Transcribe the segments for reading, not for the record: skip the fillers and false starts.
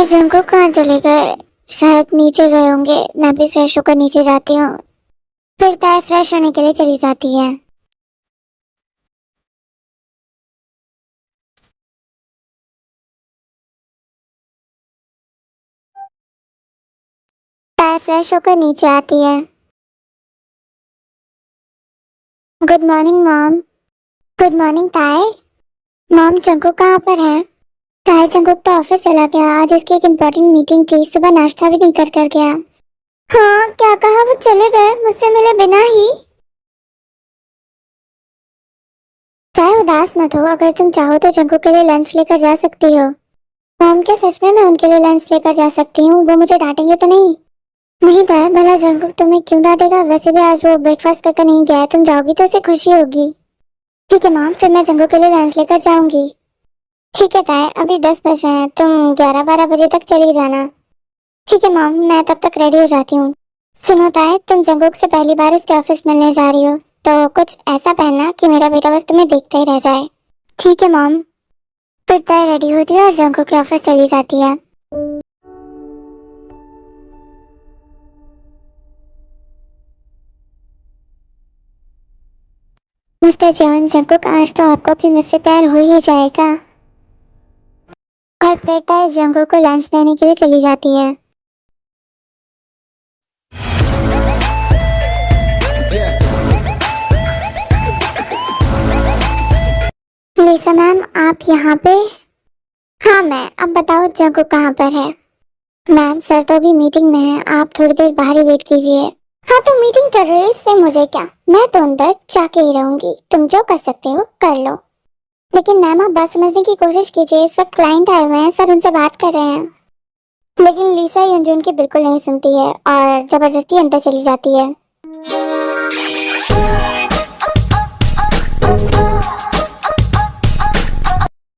फिर जंगकुक कहाँ चले गए? शायद नीचे गए होंगे। मैं भी फ्रेश होकर नीचे जाती हूँ। फिर ताई फ्रेश होने के लिए चली जाती है। ताई फ्रेश होकर नीचे आती है। Good morning mom. Good morning ताई। मॉम जंगकुक कहाँ पर है? ताई जंगकुक तो ऑफिस चला गया। आज इसकी एक इम्पोर्टेंट मीटिंग थी। सुबह नाश्ता भी नहीं कर गया। हाँ क्या कहा? वो चले गए मुझसे मिले बिना ही? ताई उदास मत हो। अगर तुम चाहो तो जंगकुक के लिए लंच लेकर जा सकती हो। मॉम क्या सच में मैं उनके लिए लंच लेकर जा सकती हूँ? वो मुझे डांटेंगे तो नहीं? नहीं ताई, भला जंगकुक तुम्हें क्यों डांटेगा? वैसे भी आज वो ब्रेकफास्ट करके नहीं गया है। तुम जाओगी तो उसे खुशी होगी। ठीक है मॉम, फिर मैं जंगकुक के लिए लंच लेकर जाऊंगी। ठीक है ताई, अभी 10 बज रहे हैं। तुम 11-12 बजे तक चली जाना। ठीक है मॉम, मैं तब तक रेडी हो जाती हूँ। सुनो ताई, तुम जंगकुक से पहली बार इसके ऑफिस मिलने जा रही हो, तो कुछ ऐसा पहनना कि मेरा बेटा बस तुम्हें देखता ही रह जाए। ठीक है मॉम। फिर ताई रेडी होती है और जंगकुक के ऑफिस चली जाती है। मिस्टर जॉन, जंगकुक आज तो आपको भी मुझसे प्यार हो ही जाएगा। और फिर ताई जंगकुक को लंच देने के लिए चली जाती है। लिसा मैम, आप यहाँ पे? हाँ मैं। अब बताओ जंगकुक कहाँ पर है? मैम सर तो अभी मीटिंग में है, आप थोड़ी देर बाहर ही वेट कीजिए। हाँ तो मीटिंग चल रही है, इससे मुझे क्या? मैं तो अंदर जाके ही रहूंगी। तुम जो कर सकते हो कर लो। लेकिन मैम आप बात समझने की कोशिश कीजिए। इस वक्त क्लाइंट आए हुए हैं, सर उनसे बात कर रहे हैं। लेकिन लिसा युनजून की बिल्कुल नहीं सुनती है और जबरदस्ती अंदर चली जाती है।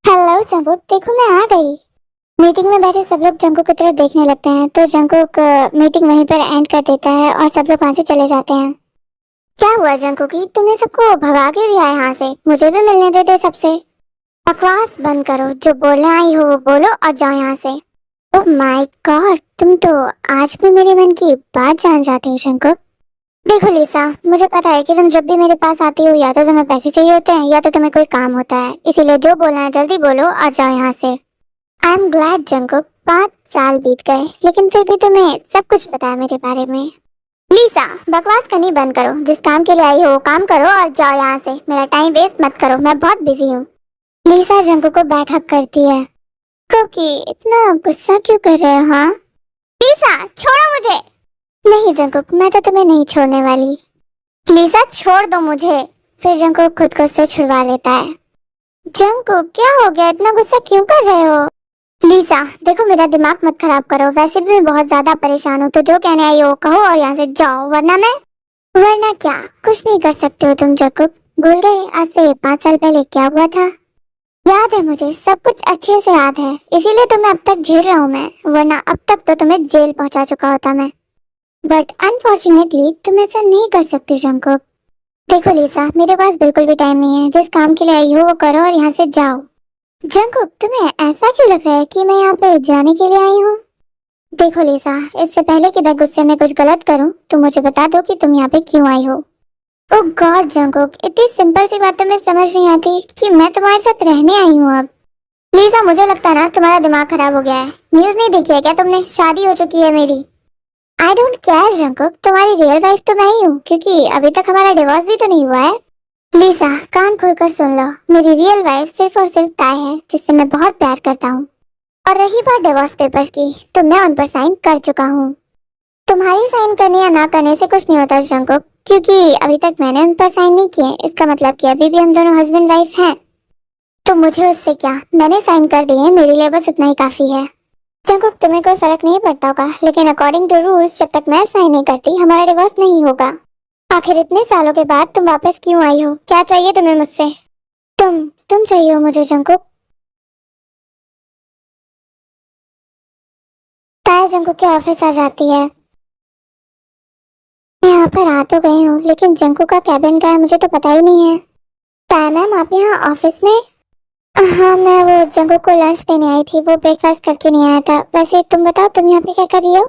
हेलो जंगकुक, देखो मैं आ गई। मीटिंग में बैठे सब लोग जंगकुक की तरफ देखने लगते हैं, तो जंगकुक मीटिंग वहीं पर एंड कर देता है और सब लोग वहां से चले जाते हैं। क्या हुआ जंगकुकी, तुमने सबको भगा क्यों दिया है यहाँ से? मुझे भी मिलने देते सबसे। बकवास बंद करो, जो बोलने आई हो वो बोलो और जाओ यहाँ से। ओह माय गॉड, तुम तो आज भी मेरे मन की बात जान जाते हो जंगकुक। देखो लिसा, मुझे पता है कि तुम जब भी मेरे पास आती हो या तो तुम्हें पैसे चाहिए होते हैं या तो तुम्हें कोई काम होता है, इसीलिए जो बोलना है जल्दी बोलो और जाओ यहाँ से। आई एम ग्लैड जंगकुक, 5 साल बीत गए लेकिन फिर भी तुम्हें सब कुछ पता है मेरे बारे में। लीसा, बकवास करनी बंद करो। जिस काम के लिए आई हो वो काम करो और जाओ यहाँ से। मेरा टाइम वेस्ट मत करो, मैं बहुत बिजी हूँ। लीसा जंगकुक को बैक हक करती है। कुकी, इतना गुस्सा क्यों कर रहे हो? हाँ लीसा, छोड़ो मुझे। नहीं जंगकुक, मैं तो तुम्हें नहीं छोड़ने वाली। लीसा छोड़ दो मुझे। फिर जंगकुक खुद को उससे छुड़वा लेता है। जंगकुक क्या हो गया, इतना गुस्सा क्यों कर रहे हो? लीसा देखो, मेरा दिमाग मत खराब करो। वैसे भी मैं बहुत ज्यादा परेशान हूँ, तो जो कहने आई हो कहो और यहाँ से जाओ, वरना क्या? कुछ नहीं कर सकते हो तुम जंगकुक। भूल गए आज से 5 साल पहले क्या हुआ था? याद है मुझे, सब कुछ अच्छे से याद है, इसीलिए तुम्हें अब तक झेल रहा हूँ मैं, वरना अब तक तो तुम्हें जेल पहुंचा चुका होता मैं। बट अनफॉर्चुनेटली तुम ऐसा नहीं कर सकते जंगकुक। देखो लिसा, मेरे पास बिल्कुल भी टाइम नहीं है। जिस काम के लिए आई हो वो करो और यहाँ से जाओ। जंगकुक, तुम्हें ऐसा क्यों लग रहा है कि मैं यहाँ पे जाने के लिए आई हूँ? देखो लिसा, इससे पहले कि मैं गुस्से में कुछ गलत करूँ, तुम मुझे बता दो कि तुम यहाँ पे क्यों आई हो। ओह गॉड जंगकुक, इतनी सिंपल सी बात तुम्हें समझ नहीं आती कि मैं तुम्हारे साथ रहने आई हूँ अब। लिसा, मुझे लगता है ना तुम्हारा दिमाग खराब हो गया है। न्यूज़ नहीं देखी है क्या तुमने? शादी हो चुकी है मेरी। आई डोंट केयर जंगकुक, तुम्हारी रियल वाइफ तो मैं ही हूँ, क्योंकि अभी तक हमारा डिवोर्स भी तो नहीं हुआ है। लिसा, कान खोलकर सुन लो, मेरी रियल वाइफ सिर्फ और सिर्फ ताई है, जिससे मैं बहुत प्यार करता हूँ। और रही बात डिवोर्स पेपर्स की, तो मैं उन पर साइन कर चुका हूँ। तुम्हारी साइन करने या ना करने से कुछ नहीं होता जंगकुक, क्योंकि अभी तक मैंने उन पर साइन नहीं किए। इसका मतलब कि अभी भी हम दोनों हस्बैंड वाइफ हैं। तो मुझे उससे क्या, मैंने साइन कर दिए, मेरे लिए बस उतना ही काफी है। जंगकुक, तुम्हें कोई फर्क नहीं पड़ता होगा, लेकिन अकॉर्डिंग टू रूल्स जब तक मैं साइन नहीं करती हमारा डिवोर्स नहीं होगा। आखिर इतने सालों के बाद तुम वापस क्यों आई हो? क्या चाहिए तुम्हें मुझसे? तुम चाहिए हो मुझे जंगकुक? ताया जंगकुक के ऑफिस आ जाती है। मैं यहाँ पर आ तो गई हूँ, लेकिन जंगकुक का कैबिन का है मुझे तो पता ही नहीं है। ताया मैम, आप यहाँ ऑफिस में? हाँ, मैं वो जंगू को लंच देने आई थी, वो ब्रेकफास्ट करके नहीं आया था। वैसे तुम बताओ, तुम यहाँ पे क्या कर रही हो?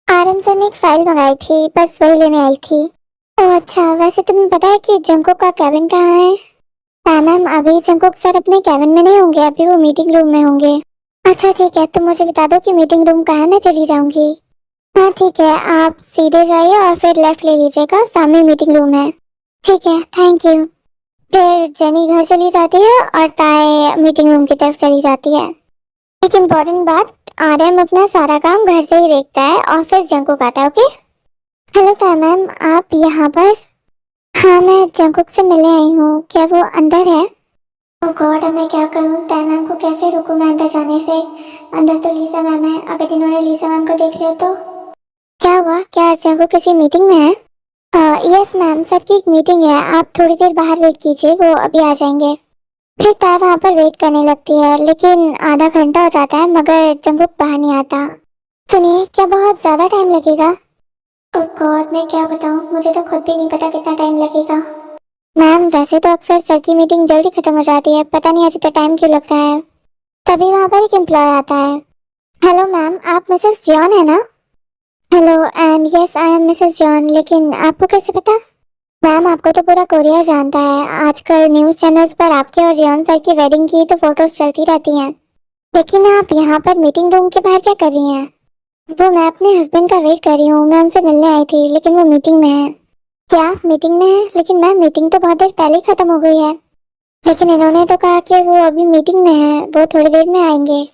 आरएम सर ने एक फाइल मंगाई थी, बस वही लेने आई थी। ओह अच्छा, वैसे तुम्हें पता है कि जंगू का कैबिन कहाँ है? मैम, अभी जंगू सर अपने कैबिन में नहीं होंगे, अभी वो मीटिंग रूम में होंगे। अच्छा ठीक है, तुम मुझे बता दो कि मीटिंग रूम कहाँ है, मैं चली जाऊंगी। हाँ ठीक है, आप सीधे जाइए और फिर लेफ्ट ले लीजिएगा, सामने मीटिंग रूम है। ठीक है, थैंक यू। फिर जेनी घर चली जाती है और ताए मीटिंग रूम की तरफ चली जाती है। एक इम्पोर्टेंट बात, आरएम अपना सारा काम घर से ही देखता है, ऑफिस जंकुक आता है, ओके? हेलो ताए मैम, आप यहाँ पर? हाँ, मैं जंकुक से मिलने आई हूँ, क्या वो अंदर है? ओह गॉड, अब मैं क्या करूँ? ताए मैम को कैसे रोकूं मैं अंदर जाने से? अंदर तो लीसा मैम है, अगर इन्होंने लीसा मैम को देख लिया तो? क्या हुआ, क्या जंकुक किसी मीटिंग में है? यस मैम, सर की एक मीटिंग है, आप थोड़ी देर बाहर वेट कीजिए, वो अभी आ जाएंगे। फिर ताय वहाँ पर वेट करने लगती है, लेकिन आधा घंटा हो जाता है मगर जंगुक बाहर नहीं आता। सुनिए, क्या बहुत ज्यादा टाइम लगेगा? ओह गॉड, मैं क्या बताऊँ, मुझे तो खुद भी नहीं पता कितना टाइम लगेगा। मैम, वैसे तो अक्सर सर की मीटिंग जल्दी खत्म हो जाती है, पता नहीं आज इतना टाइम क्यों लग रहा है। तभी वहाँ पर एक एम्प्लॉय आता है। हेलो मैम, आप मिसेस जॉन है ना? Hello, and yes I am Mrs John, लेकिन आपको कैसे पता? मैम, आपको तो पूरा कोरिया जानता है, आजकल न्यूज़ चैनल्स पर आपके और जियोन सर की वेडिंग की तो फोटोज चलती रहती हैं। लेकिन आप यहाँ पर मीटिंग रूम के बाहर क्या कर रही हैं? वो मैं अपने हस्बैंड का वेट कर रही हूँ, मैं उनसे मिलने आई थी, लेकिन वो मीटिंग में है। क्या मीटिंग में है? लेकिन मैम, मीटिंग तो बहुत देर पहले ही खत्म हो गई है। लेकिन इन्होंने तो कहा कि वो अभी मीटिंग में है, वो थोड़ी देर में आएंगे।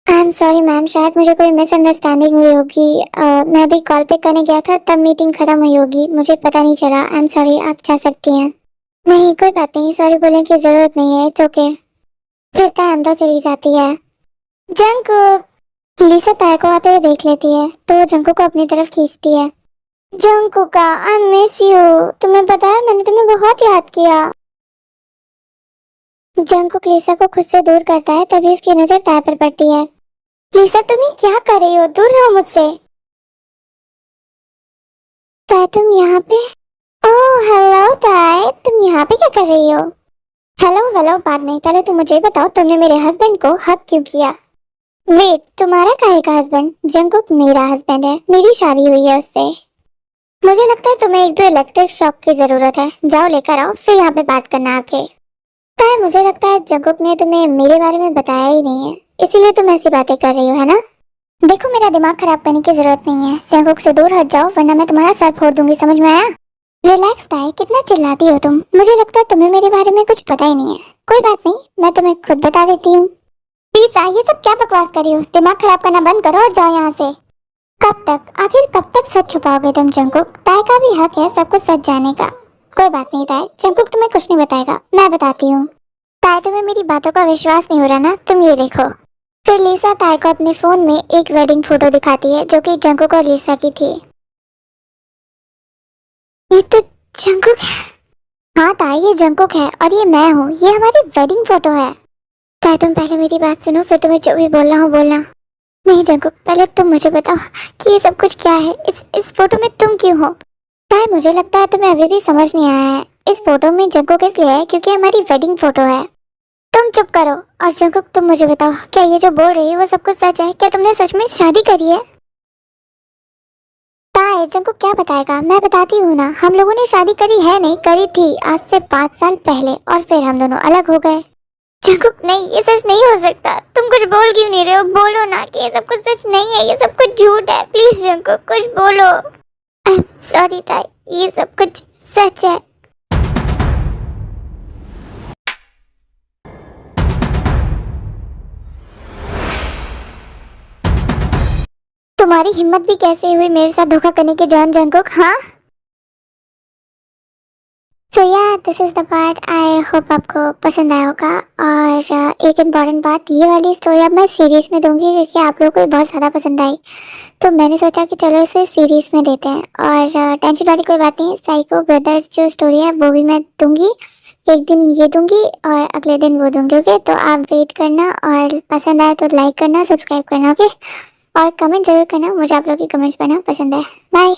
आई एम सॉरी मैम, शायद मुझे कोई मिसअंडरस्टैंडिंग हुई होगी। मैं अभी कॉल पे करने गया था, तब मीटिंग खत्म हुई होगी, मुझे पता नहीं चला। आई एम सॉरी, आप जा सकती हैं। नहीं, कोई बात नहीं, सॉरी बोलने की जरूरत नहीं है, इट्स ओके। फिर ताय अंदर चली जाती है। जंकुक! लीसा ताय को आते हुए देख लेती है, तो वो जंकुक को अपनी तरफ खींचती है। जंकुका, आई मिस यू। तुम्हें पता है, मैंने तुम्हें बहुत याद किया। जंकुक लीसा को खुद से दूर करता है, तभी उसकी नजर ताय पर पड़ती है। लीसा, तुम ये क्या कर रही हो? दूर रहो मुझसे। ताय, तुम यहाँ पे? ओह हेलो ताय, तुम यहाँ पे क्या कर रही हो? हेलो हेलो, बाद में, पहले तुम मुझे बताओ, तुमने मेरे हस्बैंड को हक क्यों किया? वेट, तुम्हारा काहे का हस्बैंड? जंकुक मेरा हस्बैंड है, मेरी शादी हुई है उससे। मुझे लगता है तुम्हें एक दो इलेक्ट्रिक शॉक की जरूरत है, जाओ लेकर आओ, फिर यहाँ पे बात करना आके। ताय, मुझे लगता है जंकुक ने तुम्हें मेरे बारे में बताया ही नहीं है, इसीलिए तुम ऐसी बातें कर रही हो, है ना? देखो, मेरा दिमाग खराब करने की जरूरत नहीं है, जंकुक से दूर हट जाओ वरना मैं तुम्हारा सर फोड़ दूंगी, समझ में आया? रिलैक्स ताई, कितना चिल्लाती हो तुम, मुझे लगता है तुम्हें मेरे बारे में कुछ पता ही नहीं है। कोई बात नहीं, मैं तुम्हें खुद बता देती हूँ। प्लीज ये सब क्या बकवास कर रही हो? दिमाग खराब करना बंद करो और जाओ यहाँ से। कब तक, आखिर कब तक सच छुपाओगे तुम जंकुक? ताई का भी हक है सब कुछ सच जानने का। कोई बात नहीं ताई, जंकुक तुम्हें कुछ नहीं बताएगा, मैं बताती हूँ। ताई, तुम्हें मेरी बातों का विश्वास नहीं हो रहा ना? तुम ये देखो। फिर लीसा ताई को अपने फोन में एक वेडिंग फोटो दिखाती है, जो कि जंकुक और लीसा की थी। ये तो जंकुक है। हाँ ताई, ये जंकुक है और ये मैं हूँ, ये हमारी वेडिंग फोटो है। ताई, तुम पहले मेरी बात सुनो, फिर तुम्हें जो भी बोलना हो बोलना। नहीं जंकुक, पहले तुम मुझे बताओ कि ये सब कुछ क्या है, इस फोटो में तुम क्यों हो? ताई, मुझे लगता है तुम्हें अभी भी समझ नहीं आया है, इस फोटो में जंकुक इसलिए है क्योंकि हमारी वेडिंग फोटो है। तुम चुप करो। और जंकुक, तुम मुझे बताओ, क्या ये जो बोल रही है वो सब कुछ सच है? क्या तुमने सच में शादी करी है? ताई, जंकुक क्या बताएगा, मैं बताती हूँ ना, हम लोगों ने शादी करी है, नहीं करी थी आज से 5 साल पहले, और फिर हम दोनों अलग हो गए। जंकुक, नहीं, ये सच नहीं हो सकता, तुम कुछ बोल क्यों नहीं रहे हो? बोलो ना कि ये सब कुछ सच नहीं है, ये सब कुछ झूठ है, प्लीज जंकुक कुछ बोलो। सॉरी ताई, ये सब कुछ सच है। तुम्हारी हिम्मत भी कैसे हुई मेरे साथ धोखा करने की जॉन जंकुक, हाँ? सो या this is the part, I hope आपको पसंद आया होगा। और एक इम्पॉर्टेंट बात, ये वाली स्टोरी अब मैं सीरीज में दूंगी क्योंकि आप लोगों को बहुत ज़्यादा पसंद आई, तो मैंने सोचा कि चलो इसे सीरीज में देते हैं। और टेंशन वाली कोई बात नहीं, साइको ब्रदर्स जो स्टोरी है वो भी मैं दूंगी, एक दिन ये दूंगी और अगले दिन वो दूंगी, ओके? तो आप वेट करना, और पसंद आए तो लाइक करना, सब्सक्राइब करना, ओके? और कमेंट जरूर करना, मुझे आप लोगों की कमेंट्स पढ़ना पसंद है। बाय।